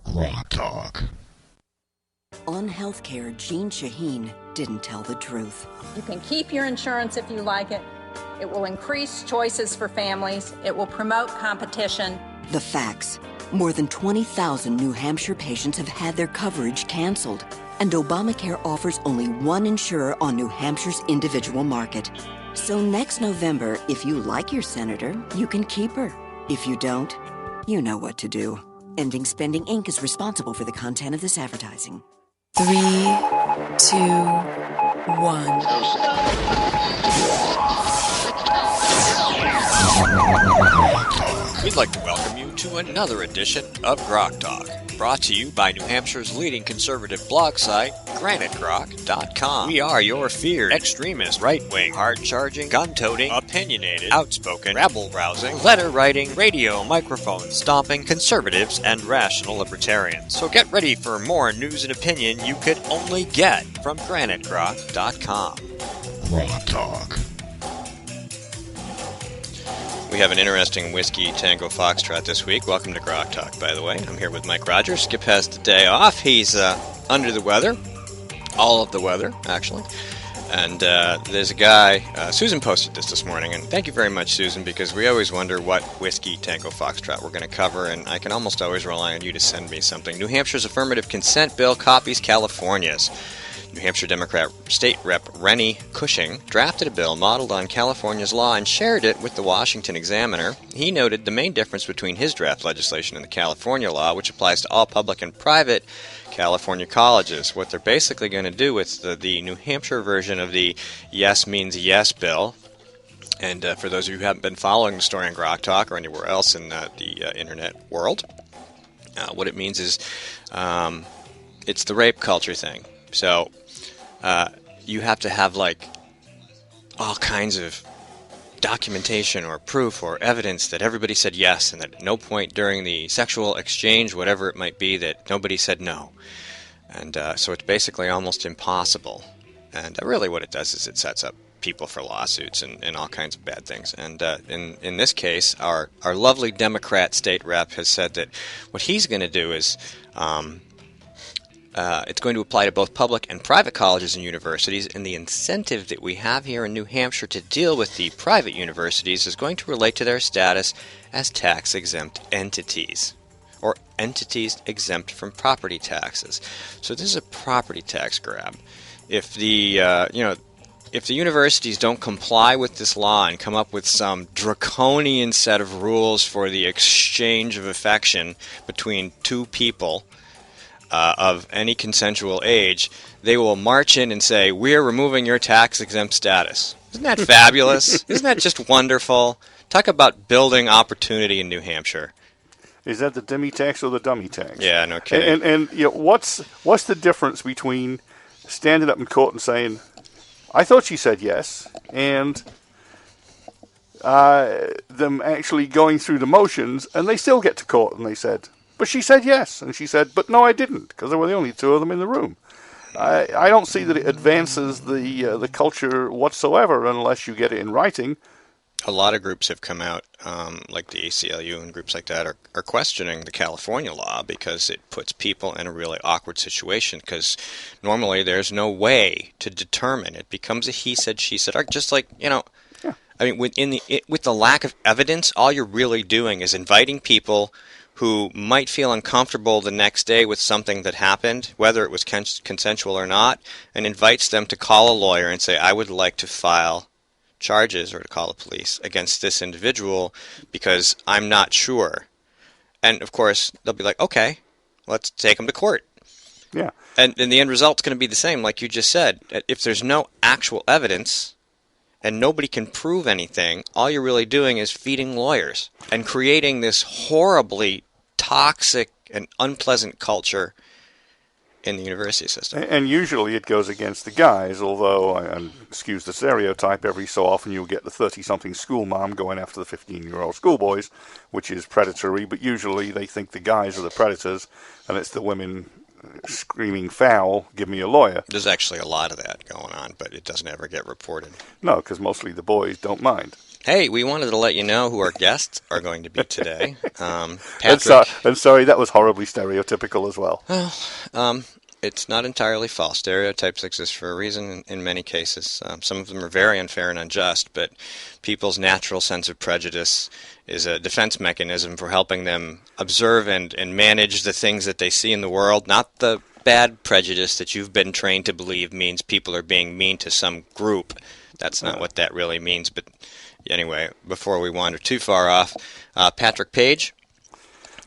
GrokTALK. On healthcare, Jean Shaheen didn't tell the truth. You can keep your insurance if you like it. It will increase choices for families. It will promote competition. The facts. More than 20,000 New Hampshire patients have had their coverage canceled. And Obamacare offers only one insurer on New Hampshire's individual market. So next November, if you like your senator, you can keep her. If you don't, you know what to do. Ending Spending Inc. is responsible for the content of this advertising. 3, 2, 1. We'd like to welcome you to another edition of GrokTALK, brought to you by New Hampshire's leading conservative blog site, GrokTALK.com. We are your feared extremist, right-wing, hard-charging, gun-toting, opinionated, outspoken, rabble-rousing, letter-writing, radio microphone stomping conservatives and rational libertarians. So get ready for more news and opinion you could only get from GrokTALK.com. GrokTALK. We have an interesting Whiskey Tango Foxtrot this week. Welcome to GrokTALK, by the way. I'm here with Mike Rogers. Skip has the day off. He's under the weather. All of the weather, actually. And there's a guy, Susan posted this morning, and thank you very much, Susan, because we always wonder what Whiskey Tango Foxtrot we're going to cover, and I can almost always rely on you to send me something. New Hampshire's affirmative consent bill copies California's. New Hampshire Democrat State Rep Renny Cushing drafted a bill modeled on California's law and shared it with the Washington Examiner. He noted the main difference between his draft legislation and the California law, which applies to all public and private California colleges. What they're basically going to do with the New Hampshire version of the Yes Means Yes bill, and for those of you who haven't been following the story on GrokTALK or anywhere else in the internet world, what it means is it's the rape culture thing. So you have to have like all kinds of documentation or proof or evidence that everybody said yes, and that at no point during the sexual exchange, whatever it might be, that nobody said no. And so it's basically almost impossible. And really what it does is it sets up people for lawsuits and all kinds of bad things. And in this case, our lovely Democrat state rep has said that what he's going to do is it's going to apply to both public and private colleges and universities, and the incentive that we have here in New Hampshire to deal with the private universities is going to relate to their status as tax-exempt entities, or entities exempt from property taxes. So this is a property tax grab. If the if the universities don't comply with this law and come up with some draconian set of rules for the exchange of affection between two people of any consensual age, they will march in and say, "We're removing your tax-exempt status." Isn't that fabulous? Isn't that just wonderful? Talk about building opportunity in New Hampshire. Is that the demi tax or the dummy tax? Yeah, no kidding. And you know, what's the difference between standing up in court and saying, "I thought she said yes," and them actually going through the motions and they still get to court and they said, "But she said yes," and she said, "But no, I didn't," because there were the only two of them in the room. I don't see that it advances the culture whatsoever unless you get it in writing. A lot of groups have come out, like the ACLU and groups like that, are questioning the California law because it puts people in a really awkward situation, because normally there's no way to determine. It becomes a he said, she said, just like, Yeah. I mean, with the lack of evidence, all you're really doing is inviting people who might feel uncomfortable the next day with something that happened, whether it was consensual or not, and invites them to call a lawyer and say, "I would like to file charges," or to call the police against this individual because I'm not sure. And of course, they'll be like, "Okay, let's take them to court." Yeah. And the end result's going to be the same, like you just said. If there's no actual evidence and nobody can prove anything, all you're really doing is feeding lawyers and creating this horribly toxic and unpleasant culture in the university system. And usually it goes against the guys, although, and excuse the stereotype, every so often you'll get the 30-something school mom going after the 15-year-old schoolboys, which is predatory, but usually they think the guys are the predators, and it's the women screaming foul, "Give me a lawyer." There's actually a lot of that going on, but it doesn't ever get reported. No, because mostly the boys don't mind. Hey, we wanted to let you know who our guests are going to be today. Patrick. And sorry, that was horribly stereotypical as well. It's not entirely false. Stereotypes exist for a reason in many cases. Some of them are very unfair and unjust, but people's natural sense of prejudice is a defense mechanism for helping them observe and manage the things that they see in the world, not the bad prejudice that you've been trained to believe means people are being mean to some group. That's not what that really means. But anyway, before we wander too far off, Patrick Page,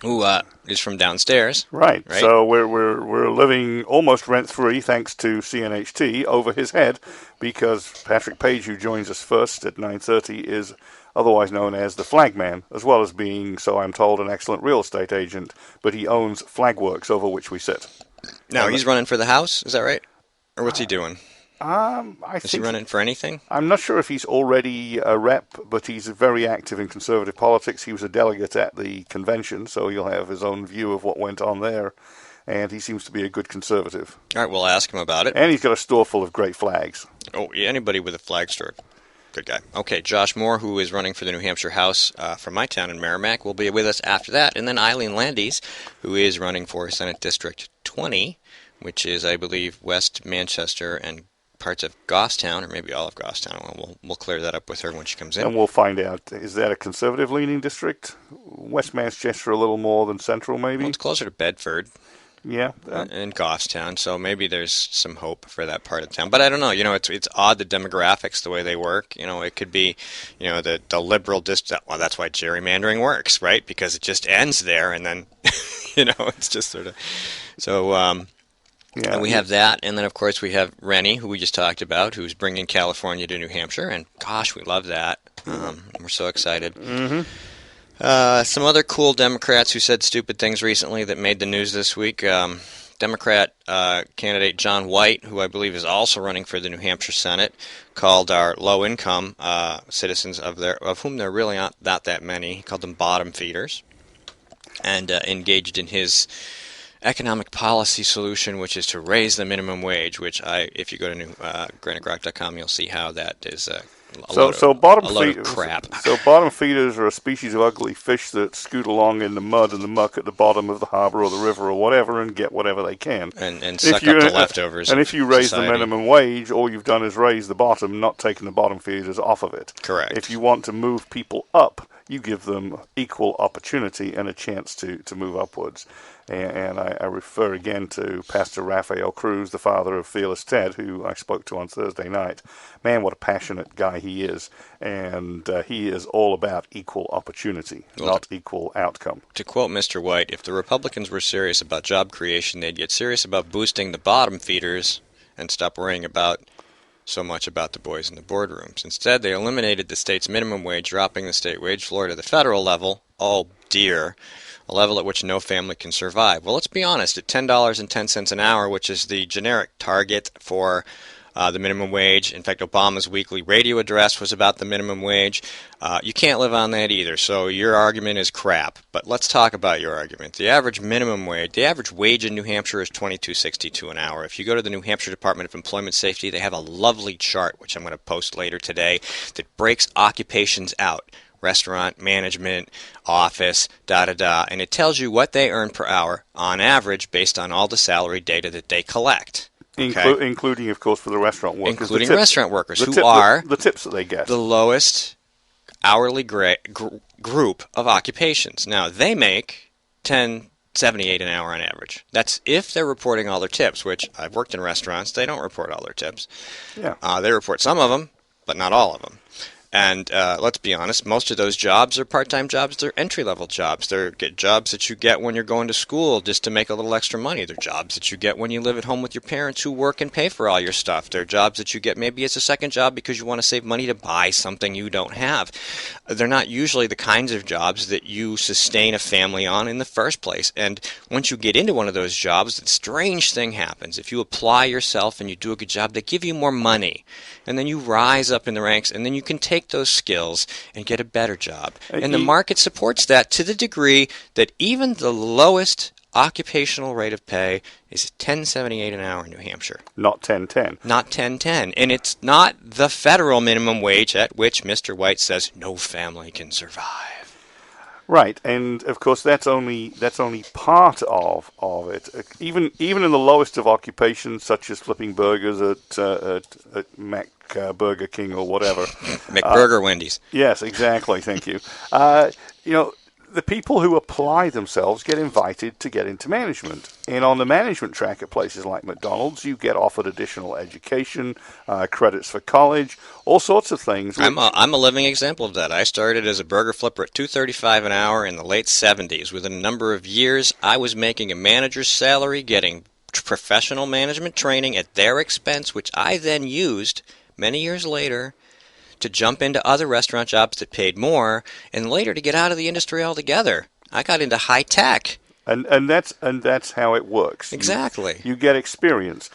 who is from downstairs. Right. So we're living almost rent-free thanks to CNHT over his head, because Patrick Page, who joins us first at 9:30, is otherwise known as the Flagman, as well as being, so I'm told, an excellent real estate agent, but he owns Flagworks, over which we sit. Now, he's running for the House, is that right? Or what's he doing? Is he running for anything? I'm not sure if he's already a rep, but he's very active in conservative politics. He was a delegate at the convention, so he'll have his own view of what went on there. And he seems to be a good conservative. All right, we'll ask him about it. And he's got a store full of great flags. Oh, yeah, anybody with a flag store. Good guy. Okay, Josh Moore, who is running for the New Hampshire House from my town in Merrimack, will be with us after that. And then Eileen Landis, who is running for Senate District 20, which is, I believe, West Manchester and parts of Goffstown, or maybe all of Goffstown. We'll clear that up with her when she comes in. And we'll find out, is that a conservative-leaning district? West Manchester a little more than Central, maybe? Well, it's closer to Bedford. Yeah. In Goffstown, so maybe there's some hope for that part of town. But I don't know. It's odd, the demographics, the way they work. It could be, the liberal district. Well, that's why gerrymandering works, right? Because it just ends there, and then, it's just sort of. So, yeah, and we have that, and then, of course, we have Renny, who we just talked about, who's bringing California to New Hampshire, and gosh, we love that. We're so excited. Mm-hmm. Some other cool Democrats who said stupid things recently that made the news this week. Democrat candidate John White, who I believe is also running for the New Hampshire Senate, called our low-income citizens, of whom there really aren't that many, he called them bottom feeders, and engaged in his economic policy solution, which is to raise the minimum wage, which if you go to GrokTALK.com, you'll see how that is a load of crap. So bottom feeders are a species of ugly fish that scoot along in the mud and the muck at the bottom of the harbor or the river or whatever and get whatever they can. And suck up the leftovers. And if you raise the minimum wage, all you've done is raise the bottom, not taking the bottom feeders off of it. Correct. If you want to move people up, you give them equal opportunity and a chance to move upwards. And I refer again to Pastor Raphael Cruz, the father of Fearless Ted, who I spoke to on Thursday night. Man, what a passionate guy he is. And he is all about equal opportunity, not equal outcome. To quote Mr. White, if the Republicans were serious about job creation, they'd get serious about boosting the bottom feeders and stop worrying so much about the boys in the boardrooms. Instead, they eliminated the state's minimum wage, dropping the state wage floor to the federal level. Oh, dear. A level at which no family can survive. Well, let's be honest. At $10.10 an hour, which is the generic target for the minimum wage. In fact, Obama's weekly radio address was about the minimum wage. You can't live on that either, so your argument is crap. But let's talk about your argument. The average minimum wage, the average wage in New Hampshire is $22.62 an hour. If you go to the New Hampshire Department of Employment Safety, they have a lovely chart, which I'm going to post later today, that breaks occupations out. Restaurant, management, office, da-da-da, and it tells you what they earn per hour on average based on all the salary data that they collect. Okay? Including, of course, for the restaurant workers. Including restaurant workers, who are the tips that they get. The lowest hourly group of occupations. Now, they make $10.78 an hour on average. That's if they're reporting all their tips, which I've worked in restaurants. They don't report all their tips. Yeah. They report some of them, but not all of them. And let's be honest, most of those jobs are part-time jobs. They're entry-level jobs. They're jobs that you get when you're going to school just to make a little extra money. They're jobs that you get when you live at home with your parents who work and pay for all your stuff. They're jobs that you get maybe as a second job because you want to save money to buy something you don't have. They're not usually the kinds of jobs that you sustain a family on in the first place. And once you get into one of those jobs, a strange thing happens. If you apply yourself and you do a good job, they give you more money. And then you rise up in the ranks, and then you can take those skills and get a better job. And the market supports that to the degree that even the lowest occupational rate of pay is $10.78 an hour in New Hampshire. Not 10.10. Not 10.10. And it's not the federal minimum wage at which Mr. White says no family can survive. Right, and of course that's only part of it. Even in the lowest of occupations, such as flipping burgers at Mac Burger King or whatever. McBurger Wendy's. Yes, exactly. Thank you. The people who apply themselves get invited to get into management. And on the management track at places like McDonald's, you get offered additional education, credits for college, all sorts of things. I'm a living example of that. I started as a burger flipper at $2.35 an hour in the late 70s. Within a number of years, I was making a manager's salary, getting professional management training at their expense, which I then used many years later to jump into other restaurant jobs that paid more, and later to get out of the industry altogether. I got into high tech. And that's how it works. Exactly. You get experience.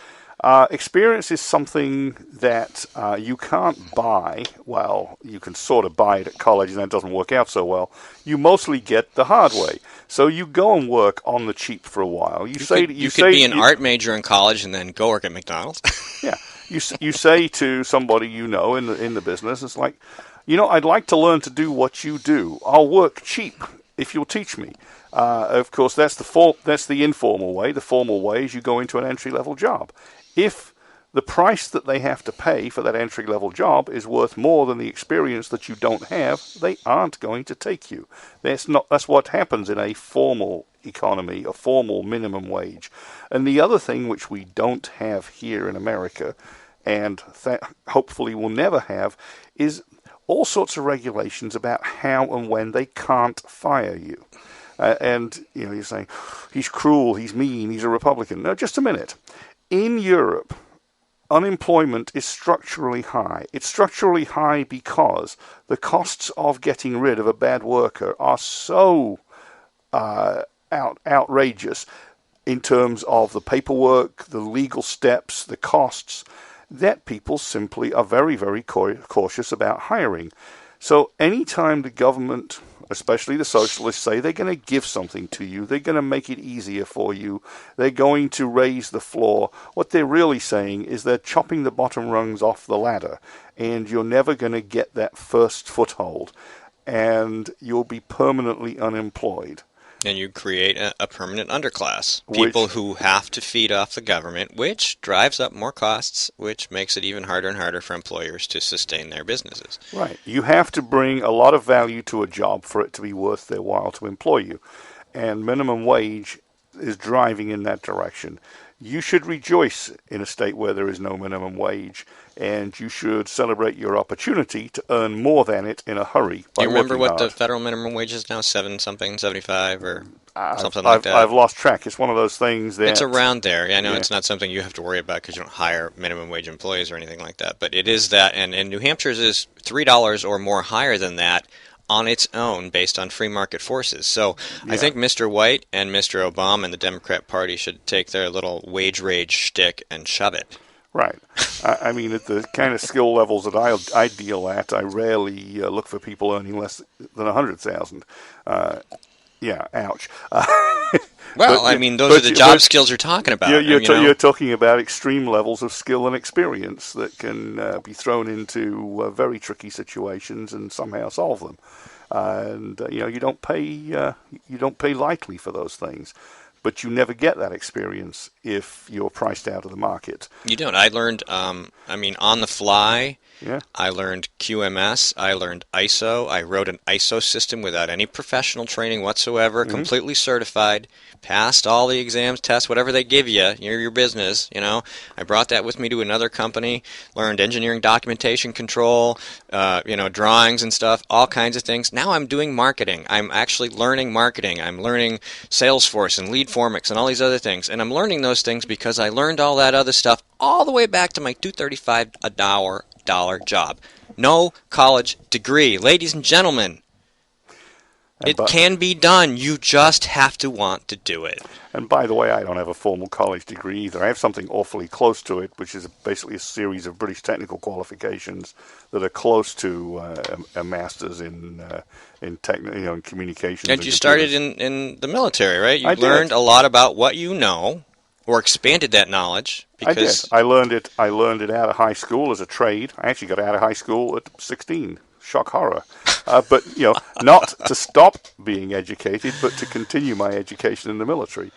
Experience is something that you can't buy. Well, you can sort of buy it at college, and that doesn't work out so well. You mostly get the hard way. So you go and work on the cheap for a while. You could be an art major in college and then go work at McDonald's. Yeah. You say to somebody you know in the business, it's like, I'd like to learn to do what you do. I'll work cheap if you'll teach me. Of course, that's the informal way. The formal way is you go into an entry-level job. If the price that they have to pay for that entry-level job is worth more than the experience that you don't have, they aren't going to take you. That's what happens in a formal economy, a formal minimum wage. And the other thing which we don't have here in America, and hopefully will never have, is all sorts of regulations about how and when they can't fire you. And you're saying, he's cruel, he's mean, he's a Republican. No, just a minute. In Europe, unemployment is structurally high. It's structurally high because the costs of getting rid of a bad worker are so outrageous in terms of the paperwork, the legal steps, the costs, that people simply are very, very cautious about hiring. So anytime the government, especially the socialists, say they're going to give something to you, they're going to make it easier for you, they're going to raise the floor, what they're really saying is they're chopping the bottom rungs off the ladder, and you're never going to get that first foothold, and you'll be permanently unemployed. And you create a permanent underclass. People who have to feed off the government, which drives up more costs, which makes it even harder and harder for employers to sustain their businesses. Right. You have to bring a lot of value to a job for it to be worth their while to employ you. And minimum wage is driving in that direction. You should rejoice in a state where there is no minimum wage, and you should celebrate your opportunity to earn more than it in a hurry. Do you remember what the federal minimum wage is now? 75 or something like that? I've lost track. It's one of those things that... It's around there. I know it's not something you have to worry about because you don't hire minimum wage employees or anything like that, but it is that, and New Hampshire's is $3 or more higher than that on its own based on free market forces. So I think Mr. White and Mr. Obama and the Democrat Party should take their little wage rage shtick and shove it. Right. I mean, at the kind of skill levels that I deal at, I rarely look for people earning less than $100,000. Yeah, ouch. Well, I mean, those are the job skills you're talking about. You're talking about extreme levels of skill and experience that can be thrown into very tricky situations and somehow solve them. And you don't pay lightly for those things. But you never get that experience if you're priced out of the market. You don't. I learned, on the fly. Yeah. I learned QMS. I learned ISO. I wrote an ISO system without any professional training whatsoever, completely certified, passed all the exams, tests, whatever they give you. You're your business, I brought that with me to another company, learned engineering documentation control, drawings and stuff, all kinds of things. Now I'm doing marketing. I'm actually learning marketing. I'm learning Salesforce and Leadformix and all these other things. And I'm learning those things because I learned all that other stuff all the way back to my $2.35 an hour job. No college degree. Ladies and gentlemen, It can be done. You just have to want to do it. And by the way, I don't have a formal college degree either. I have something awfully close to it, which is basically a series of British technical qualifications that are close to a master's in in communications. And you started in the military, right? You I learned did. a lot about what you know, or expanded that knowledge. Because I did. I learned it out of high school as a trade. I actually got out of high school at 16. Shock horror. But, not to stop being educated, but to continue my education in the military.